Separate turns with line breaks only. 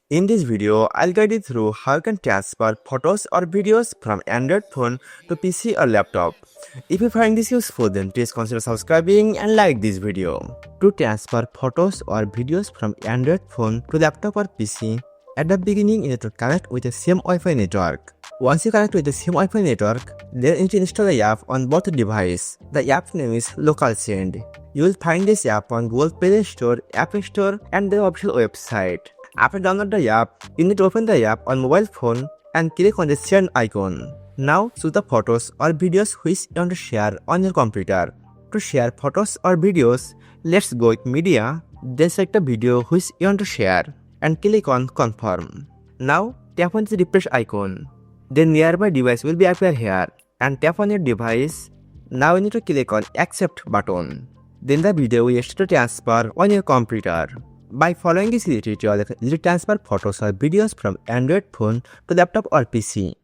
In this video, I'll guide you through how you can transfer photos or videos from Android phone to PC or laptop. If you find this useful, then please consider subscribing and like this video. To transfer photos or videos from Android phone to laptop or PC, at the beginning you need to connect with the same Wi-Fi network. Once you connect with the same Wi-Fi network, then you need to install the app on both devices. The app name is LocalSend. You will find this app on Google Play Store, App Store, and the official website. After download the app, you need to open the app on mobile phone and click on the send icon. Now choose the photos or videos which you want to share on your computer. To share photos or videos, let's go with media, then select the video which you want to share and click on confirm. Now tap on the refresh icon. The nearby device will be appear here and tap on your device. Now you need to click on accept button. Then the video will start to transfer on your computer. By following this tutorial, you can easily transfer photos or videos from Android phone to laptop or PC.